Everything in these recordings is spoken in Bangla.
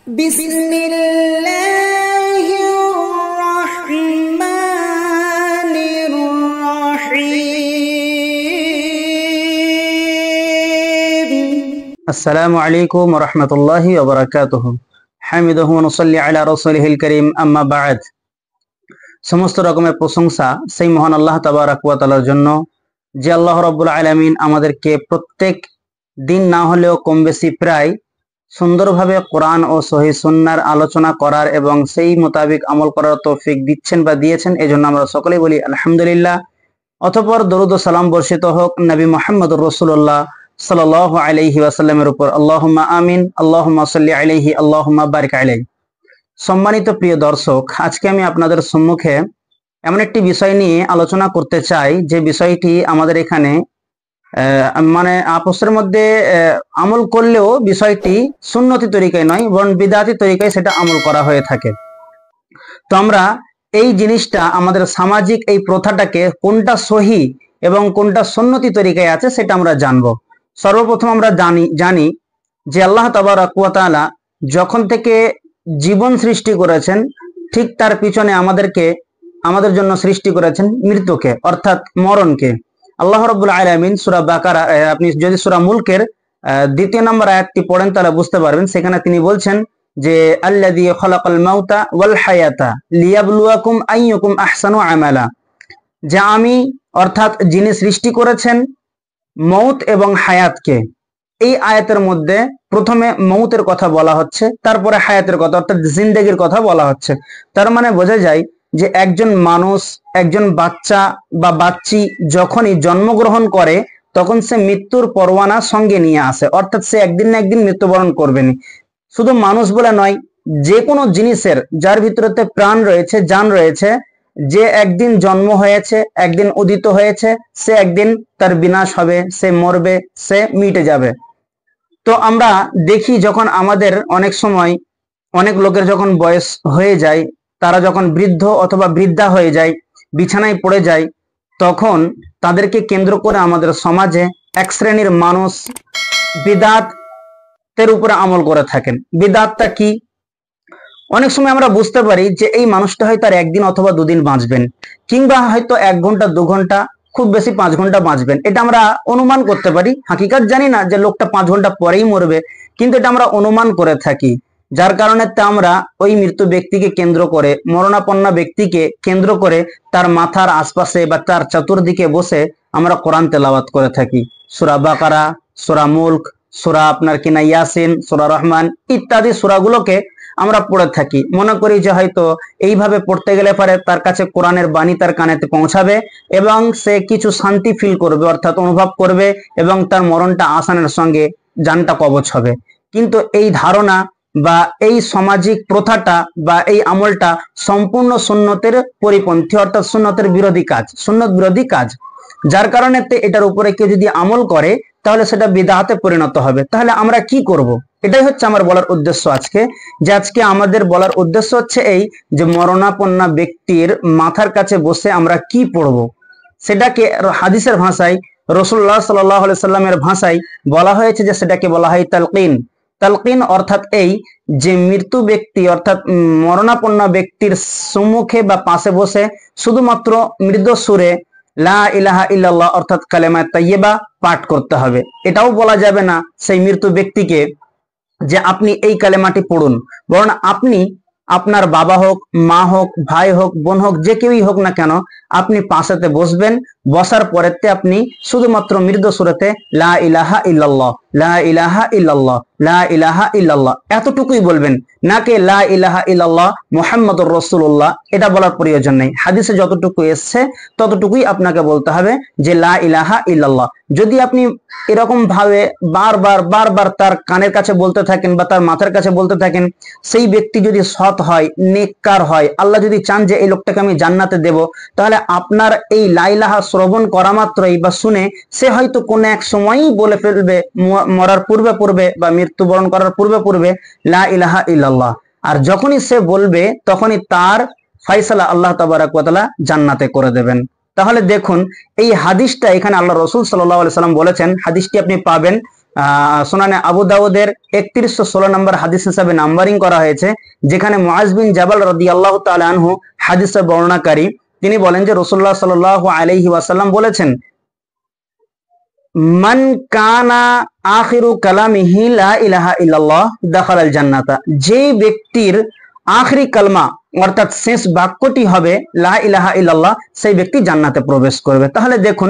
আসসালামু আলাইকুম ওয়া রাহমাতুল্লাহি ওয়া বারাকাতুহু। হামিদুহু ওয়া নুসাল্লি আলা রাসূলিহিল কারীম, আম্মা বা'দ। সমস্ত রকমের প্রশংসা সেই মহান আল্লাহ তাবারাক ওয়া তাআলার জন্য, যে আল্লাহ রাব্বুল আলামিন আমাদেরকে প্রত্যেক দিন না হলেও কম বেশি প্রায় সুন্দরভাবে কোরআন ও সহিহ সুন্নাহর আলোচনা করার এবং সেই মোতাবেক আমল করার তৌফিক দিচ্ছেন বা দিয়েছেন। এজন্য আমরা সকলেই বলি আলহামদুলিল্লাহ। অতঃপর দরুদ ও সালাম বর্ষিত হোক নবী মুহাম্মদুর রাসূলুল্লাহ সাল্লাল্লাহু আলাইহি ওয়াসাল্লামের উপর। আল্লাহুম্মা আমিন, আল্লাহুম্মা সাল্লি আলাইহি, আল্লাহুম্মা বারিক আলাইহি। সম্মানিত প্রিয় দর্শক, আজকে আমি আপনাদের সম্মুখে এমন একটি বিষয় নিয়ে আলোচনা করতে চাই যে বিষয়টি আমাদের এখানে মানে আপসের মধ্যে আমল করলেও বিষয়টি সুন্নতি তরিকায় নয়, বরং বিদআতি তরিকায় সেটা আমল করা হয়ে থাকে। তো আমরা এই জিনিসটা, আমাদের সামাজিক এই প্রথাটাকে কোনটা সহি এবং কোনটা সুন্নতি তরিকায় আছে সেটা আমরা জানবো। সর্বপ্রথম আমরা জানি যে আল্লাহ তাবারাক ওয়া তাআলা যখন থেকে জীবন সৃষ্টি করেছেন, ঠিক তার পিছনে আমাদের জন্য সৃষ্টি করেছেন মৃত্যুকে, অর্থাৎ মরণকে। আল্লাহ রাব্বুল আলামিন সূরা বাকারা, আপনি যদি সূরা মুলকের 2 নম্বর আয়াতটি পড়েন তাহলে বুঝতে পারবেন। সেখানে তিনি বলছেন যে আল্লাযী খালাকাল মাউতা ওয়াল হায়াতা লিয়াবলুয়াকুম আইয়ুকুম আহসানু আমালা, যে আমি, অর্থাৎ যিনি সৃষ্টি করেছেন মৌত এবং হায়াতকে। এই আয়াতের মধ্যে প্রথমে মৌতের কথা বলা হচ্ছে, তারপরে হায়াতের কথা অর্থাৎ জিন্দেগির কথা বলা হচ্ছে। তার মানে বোঝা যায় যে একজন মানুষ, একজন বাচ্চা বা বাচ্চি যখনই জন্মগ্রহণ করে তখন সে মৃত্যুর পরোয়ানা সঙ্গে নিয়ে আসে, অর্থাৎ সে একদিন না একদিন মৃত্যুবরণ করবেনি। শুধু মানুষ বলে নয়, যে কোনো জিনিসের যার ভিতরেতে প্রাণ রয়েছে, জান রয়েছে, যে একদিন জন্ম হয়েছে, একদিন উদিত হয়েছে, সে একদিন তার বিনাশ হবে, সে মরবে, সে মিটে যাবে। তো আমরা দেখি যখন আমাদের অনেক সময় অনেক লোকের যখন বয়স হয়ে যায়, তারা যখন বৃদ্ধ অথবা বৃদ্ধা হয়ে যায়, বিছানায় পড়ে যায়, তখন তাদেরকে কেন্দ্র করে আমাদের সমাজে এক শ্রেণীর মানুষ বিদআতের উপরে আমল করে থাকেন। বিদআতটা কি? অনেক সময় আমরা বুঝতে পারি যে এই মানুষটা হয়তো আর একদিন অথবা দুদিন বাঁচবেন, কিংবা হয়তো 1 ঘন্টা 2 ঘন্টা, খুব বেশি 5 ঘন্টা বাঁচবেন। এটা আমরা অনুমান করতে পারি, হাকিকাত জানি না যে লোকটা 5 ঘন্টা পরেই মরবে, কিন্তু এটা আমরা অনুমান করে থাকি। যার কারণে আমরা ওই মৃত্যু ব্যক্তিকে কেন্দ্র করে, মরণাপন্ন ব্যক্তিকে কেন্দ্র করে তার মাথার আশপাশে বা তার চতুর্দিকে বসে আমরা কোরআন তেলাওয়াত করে থাকি। সূরা বাকারা, সূরা মুলক, সূরা আপনার কিনা ইয়াসিন, সূরা রহমান ইত্যাদি সূরাগুলোকে আমরা পড়ে থাকি। মনে করি যে হয়তো এইভাবে পড়তে গেলে পরে তার কাছে কোরআনের বাণী তার কানেতে পৌঁছাবে এবং সে কিছু শান্তি ফিল করবে, অর্থাৎ অনুভব করবে, এবং তার মরণটা আসানের সঙ্গে জানটা কবচ হবে। কিন্তু এই ধারণা বা এই সামাজিক প্রথাটা বা এই আমলটা সম্পূর্ণ সুন্নতের পরিপন্থী, অর্থাৎ সুন্নতের বিরোধী কাজ, সুন্নত বিরোধী কাজ। যার কারণে এটার উপরে কেউ যদি আমল করে তাহলে সেটা বিদআতে পরিণত হবে। তাহলে আমরা কি করব? এটাই হচ্ছে আমার বলার উদ্দেশ্য আজকে। যে আজকে আমাদের বলার উদ্দেশ্য হচ্ছে এই যে মরণাপন্ন ব্যক্তির মাথার কাছে বসে আমরা কি পড়ব, সেটাকে হাদিসের ভাষায়, রাসূলুল্লাহ সাল্লাল্লাহু আলাইহি সাল্লামের ভাষায় বলা হয়েছে যে সেটাকে বলা হয় তালকিন। তালকিন অর্থাৎ এই যে মৃত্যু ব্যক্তি অর্থাৎ মরণাপন্ন ব্যক্তির সম্মুখে বা পাশে বসে শুধুমাত্র মৃদু সুরে লা ইলাহা ইল্লাল্লাহ অর্থাৎ কালেমা তাইয়্যিবা পাঠ করতে হবে। এটাও বলা যাবে না সেই মৃত্যু ব্যক্তিকে যে আপনি এই কালেমাটি পড়ুন, বরং আপনি আপনার বাবা হোক, মা হোক, ভাই হোক, বোন হোক, যে কেউই হোক না কেন, আপনি পাশেতে বসবেন। বসার পরেতে আপনি শুধুমাত্র মৃদু সুরেতে লা ইলাহা ইল্লাল্লাহ, লা ইলাহা ইল্লাল্লাহ, লা ইলাহা ইল্লাল্লাহ এতটুকুই বলবেন, নাকি লা ইলাহা ইল্লাল্লাহ মুহাম্মাদুর রাসূলুল্লাহ এটা বলার প্রয়োজন নেই। হাদিসে যতটুকু এসছে ততটুকুই আপনাকে বলতে হবে যে লা ইলাহা ইল্লাল্লাহ। যদি আপনি এরকম ভাবে বারবার তার কানের কাছে বলতে থাকেন বা তার মাথার কাছে বলতে থাকেন, সেই ব্যক্তি যদি সৎ হয়, নেককার হয়, আল্লাহ যদি চান যে এই লোকটাকে আমি জান্নাতে দেব, তাহলে আপনার এই লা ইলাহা শ্রবণ করা মাত্রই বা শুনে সে হয়তো কোনো এক সময়ই বলে ফেলবে, মরার পূর্বে বা মৃত্যুবরণ করার পূর্বে লা ইলাহা ইল্লাল্লাহ। আর যখনই সে বলবে তখনই তার ফয়সালা আল্লাহ তাবারাক ওয়া তাআলা জান্নাতে করে দেবেন। তাহলে দেখুন এই হাদিসটা এখানে আল্লাহ রাসূল সাল্লাল্লাহু আলাইহি সাল্লাম বলেছেন, হাদিসটি আপনি পাবেন সুনানে আবু দাউদের 3116 নম্বর হাদিস হিসাবে নাম্বারিং করা হয়েছে, যেখানে মুআজ বিন জাবাল রাদিয়াল্লাহু তাআলা আনহু হাদিসের বর্ণনাকারী, তিনি বলেন যে রাসূলুল্লাহ সাল্লাল্লাহু আলাইহি ওয়াসাল্লাম বলেছেন, মান কানা আখিরু কালামিহি লা ইলাহা ইল্লাল্লাহ দাখালাল জান্নাতা। যে ব্যক্তির আখরি কালমা অর্থাৎ শেষ বাক্যটি হবে লা ইলাহা ইল্লাল্লাহ, সেই ব্যক্তি জান্নাতে প্রবেশ করবে। তাহলে দেখুন,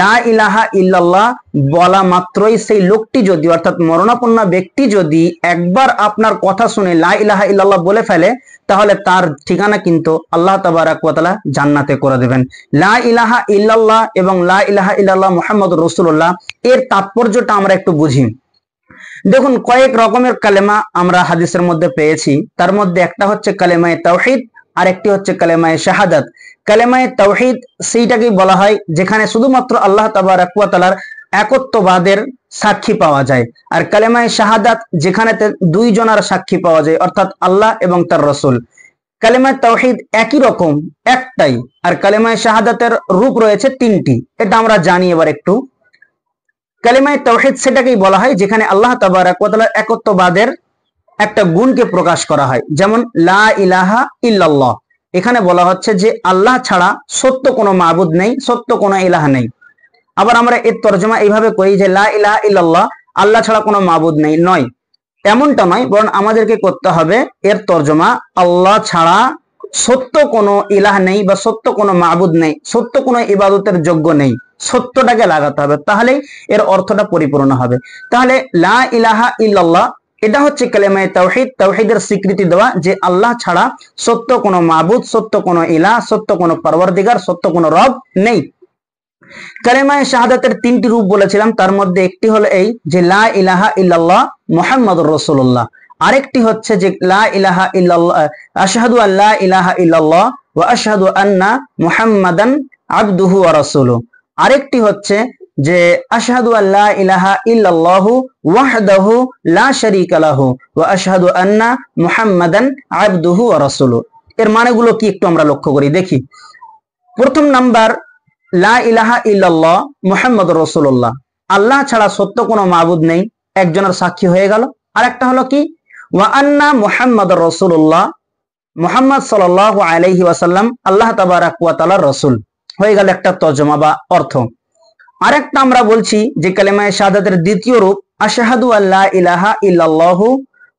লা ইলাহা ইল্লাল্লাহ বলা মাত্রই সেই লোকটি যদি অর্থাৎ মরণাপন্ন ব্যক্তি যদি একবার আপনার কথা শুনে লা ইলাহা ইল্লাল্লাহ বলে ফেলে, তাহলে তার ঠিকানা কিন্তু আল্লাহ তাবারাক ওয়া তাআলা জান্নাতে করে দেবেন। লা ইলাহা ইল্লাল্লাহ এবং লা ইলাহা ইল্লাল্লাহ মুহাম্মদুর রাসূলুল্লাহ, এর তাৎপর্যটা আমরা একটু বুঝি। দেখুন, কয়েক রকমের কালেমা আমরা হাদিসের মধ্যে পেয়েছি। তার মধ্যে একটা হচ্ছে কালেমায়ে তাওহীদ, আর একটি হচ্ছে কালেমায়ে শাহাদাত। কালেমায়ে তাওহীদ সেইটাকেই বলা হয় যেখানে শুধুমাত্র আল্লাহ তাবারাক ওয়া তাআলার একত্ববাদের সাক্ষী পাওয়া যায়। আর কালেমায়ে শাহাদাত যেখানে দুই জনের সাক্ষী পাওয়া যায়, অর্থাৎ আল্লাহ এবং তার রাসূল। কালেমায়ে তাওহীদ একই রকম, একটাই। আর কালেমায়ে শাহাদাতের রূপ রয়েছে তিনটি, এটা আমরা জানি। এবার একটু কালেমায়ে তাওহীদ সেটাকেই বলা হয় যেখানে আল্লাহ তাবারাক ওয়া তাআলার একত্ববাদের একটা গুণকে প্রকাশ করা হয়। যেমন লা ইলাহা ইল্লাল্লাহ, এখানে বলা হচ্ছে যে আল্লাহ ছাড়া সত্য কোনো মাবুদ নেই, সত্য কোনো ইলাহ নেই। আবার আমরা এর তরজমা এইভাবে করি যে লা ইলাহা ইল্লাল্লাহ, আল্লাহ ছাড়া কোনো মাবুদ নেই, নয়, এমনটা নয়, বরং আমাদেরকে করতে হবে এর তরজমা আল্লাহ ছাড়া সত্য কোনো ইলাহ নেই বা সত্য কোনো মাবুদ নেই, সত্য কোনো ইবাদতের যোগ্য নেই, সত্যটাকে লাগাতে হবে, তাহলেই এর অর্থটা পরিপূর্ণ হবে। তাহলে লা ইলাহা ইল্লাল্লাহ এটা হচ্ছে কালেমায়ে তাওহীদ, তাওহীদের স্বীকৃতি দেওয়া যে আল্লাহ ছাড়া সত্য কোনো মাবুদ, সত্য কোনো ইলাহ, সত্য কোনো পরওয়ারদিগার, সত্য কোনো রব নেই। কালেমায়ে শাহাদাতের তিনটি রূপ বলেছিলাম, তার মধ্যে একটি হলো এই যে লা ইলাহা ইল্লাল্লাহ মুহাম্মাদুর রাসূলুল্লাহ, আরেকটি হচ্ছে যে লা ইলাহা ইল্লাল্লাহ আশহাদু আল্লা ইলাহা ইল্লাল্লাহ ওয়া আশহাদু আন্না মুহাম্মাদান আবদুহু ওয়া রাসূলুহু, আরেকটি হচ্ছে যে আশহাদু আল্লা ইলাহা ইল্লাল্লাহু ওয়াহদাহু লা শারীকা লাহু ওয়া আশহাদু আন্না মুহাম্মাদান আবদুহু ওয়া রাসূলুহু। এর মানেগুলো কি একটু আমরা লক্ষ্য করি, দেখি। প্রথম নাম্বার, লা ইলাহা ইল্লাল্লাহ মুহাম্মাদুর রাসূলুল্লাহ, আল্লাহ ছাড়া সত্য কোনো মাবুদ নেই, একজনের সাক্ষী হয়ে গেল। আর একটা হলো কি, ওয়া আন্না মুহাম্মাদুর রাসূলুল্লাহ, মুহাম্মদ সাল্লাল্লাহু আলাইহি ওয়াসাল্লাম আল্লাহ তাবারাক ওয়া তাআলার রাসূল, হয়ে গেল একটা তরজমা বা অর্থ। আরেকটা আমরা বলছি যে কালেমায়ে শাহাদাতের দ্বিতীয় রূপ আশহাদু আল্লা ইলাহা ইল্লাল্লাহু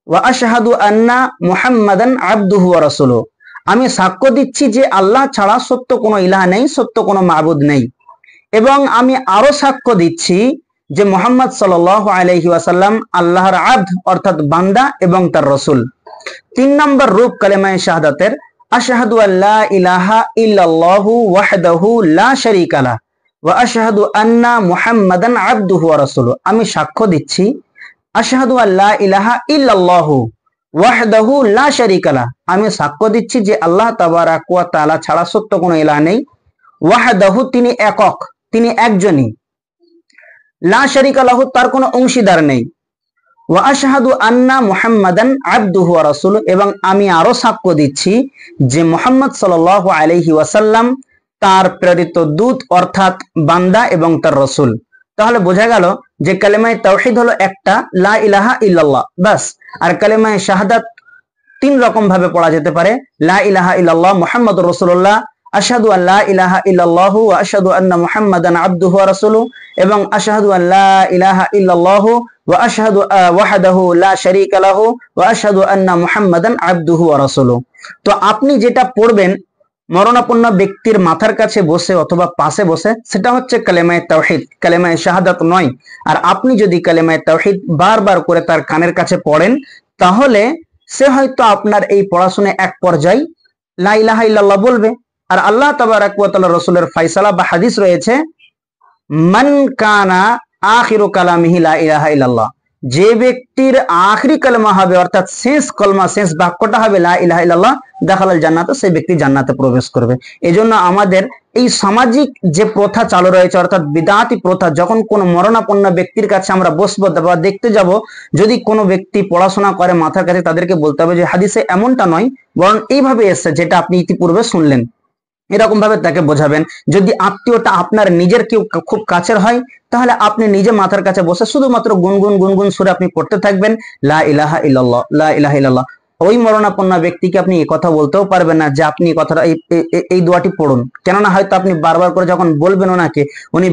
ওয়া আশহাদু আন্না মুহাম্মাদান আবদুহু ওয়া রাসূলুহু, আমি সাক্ষ্য দিচ্ছি যে আল্লাহ ছাড়া সত্য কোনো ইলাহ নেই, সত্য কোনো মাবুদ নেই, এবং আমি আরো সাক্ষ্য দিচ্ছি যে মুহাম্মদ সাল্লাল্লাহু আলাইহি ওয়াসাল্লাম আল্লাহর আবদ অর্থাৎ বান্দা এবং তার রাসূল। তিন নম্বর রূপ কালেমায়ে শাহাদাতের আশহাদু আল্লা ইলাহা ইল্লাল্লাহু ওয়াহদাহু লা শারীকা লাহু ওয়া আশহাদু আন্না মুহাম্মাদান আবদুহু ওয়া রাসূলুহু, আমি সাক্ষ্য দিচ্ছি আশহাদু আল্লা ইলাহা ইল্লাল্লাহু ওয়াহদাহু লা শারীকা লাহু, আমি সাক্ষ্য দিচ্ছি যে আল্লাহ তাবারাক ওয়া তাআলা ছাড়া সত্য কোনো ইলাহ নেই, ওয়াহদাহু তিনি একক, তিনি একজনই, লা শারীকা লাহু তার কোনো অংশীদার নেই, ওয়া আশহাদু আন্না মুহাম্মাদান আবদুহু ওয়া রাসূলুহু, এবং আমি আরো সাক্ষ্য দিচ্ছি যে মুহাম্মদ সাল্লাল্লাহু আলাইহি ওয়াসাল্লাম তার প্রেরিত দূত অর্থাৎ বান্দা এবং তার রাসূল। তাহলে বোঝা গেল যে কালেমায়ে তাওহীদ হলো একটা, লা ইলাহা ইল্লাল্লাহ, বাস। আর কালেমায়ে শাহাদাত তিন রকম ভাবে পড়া যেতে পারে, লা ইলাহা ইল্লাল্লাহ মুহাম্মাদুর রাসূলুল্লাহ, আশহাদু আল্লা ইলাহা ইল্লাল্লাহু ওয়া আশহাদু আন্না মুহাম্মাদান আবদুহু ওয়া রাসূলুহু, এবং আশহাদু আল্লা ইলাহা ইল্লাল্লাহু ওয়া আশহাদু ওয়াহদাহু লা শারীকা লাহু ওয়া আশহাদু আন্না মুহাম্মাদান আবদুহু ওয়া রাসূলুহু। তো আপনি যেটা পড়বেন মরণাপন্ন ব্যক্তির মাথার কাছে বসে অথবা পাশে বসে, সেটা হচ্ছে কালেমায়ে তাওহীদ, কালেমায়ে শাহাদাত নয়। আর আপনি যদি কালেমায়ে তাওহীদ বারবার করে তার কানের কাছে পড়েন, তাহলে সে হয়তো আপনার এই পড়াশোনা এক পর্যায়ে লা ইলাহা ইল্লাল্লাহ বলবে। আর আল্লাহ তাবারাক ওয়া তাআলা রাসূলের ফয়সালা বা হাদিস রয়েছে, মান কানা আখিরু কালামিহি লা ইলাহা ইল্লাল্লাহ, যে ব্যক্তির আখরি কালেমা হবে অর্থাৎ শেষ কলমা, শেষ বাক্যটা হবে লা ইলাহা ইল্লাল্লাহ দাখালাল জান্নাত, সেই ব্যক্তি জান্নাতে প্রবেশ করবে। এজন্য আমাদের এই সামাজিক যে প্রথা চালু রয়েছে অর্থাৎ বিদআতি প্রথা, যখন কোনো মরণাপন্ন ব্যক্তির কাছে আমরা বসবো বা দেখতে যাব, যদি কোনো ব্যক্তি পড়াশোনা করে মাথার কাছে, তাদেরকে বলতে হবে যে হাদিসে এমনটা নয়, বরং এইভাবে এসেছে যেটা আপনি ইতিপূর্বে শুনলেন। এরকম ভাবে তাকে বোঝাবেন। যদি আত্মীয়টা আপনার নিজের কেউ খুব কাছের হয়, তাহলে আপনি নিজে মাথার কাছে বসে শুধুমাত্র গুনগুন গুনগুন সুরে আপনি পড়তে থাকবেন, লা ইলাহা ইল্লাল্লাহ, লা ইলাহা ইল্লাল্লাহ। ওই মরণাপন্ন ব্যক্তিকে আপনি এই কথা বলতেও পারবেন না যে আপনি এই কথাটা এই দোয়াটি পড়ুন, কেননা হয়তো আপনি বারবার করে যখন বলবেন ওনাকে, উনি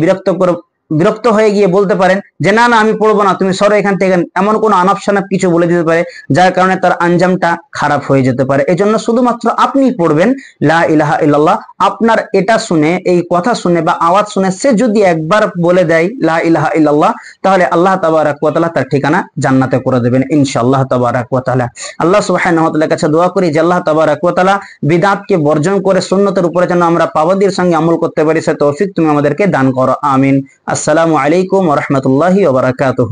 বিরক্ত হয়ে গিয়ে বলতে পারেন যে না না আমি পড়বো না, তুমি সরো এখান থেকে, এমন কোনো আনাপ শানাপ কিছু বলে দিতে পারে, যার কারণে তার আঞ্জামটা খারাপ হয়ে যেতে পারে। এজন্য শুধুমাত্র আপনি পড়বেন লা ইলাহা ইল্লাল্লাহ। আপনার এটা শুনে, এই কথা শুনে বা আওয়াজ শুনে সে যদি একবার বলে দেয় লা ইলাহা ইল্লাল্লাহ, তাহলে আল্লাহ তাবারাক ওয়া তাআলা তার ঠিকানা জান্নাতে করে দেবেন ইনশাআল্লাহ তাবারাক ওয়া তাআলা। আল্লাহ সুবহানাহু ওয়া তাআলার কাছে দোয়া করি যে আল্লাহ তাবারাক ওয়া তাআলা বিদআতকে বর্জন করে সুন্নতের উপরে যেন আমরা পাবন্দির সঙ্গে আমল করতে পারি, সে তৌফিক তুমি আমাদেরকে দান করো, আমিন। আসসালামু আলাইকুম ওয়া রাহমাতুল্লাহি ওয়া বারাকাতুহু।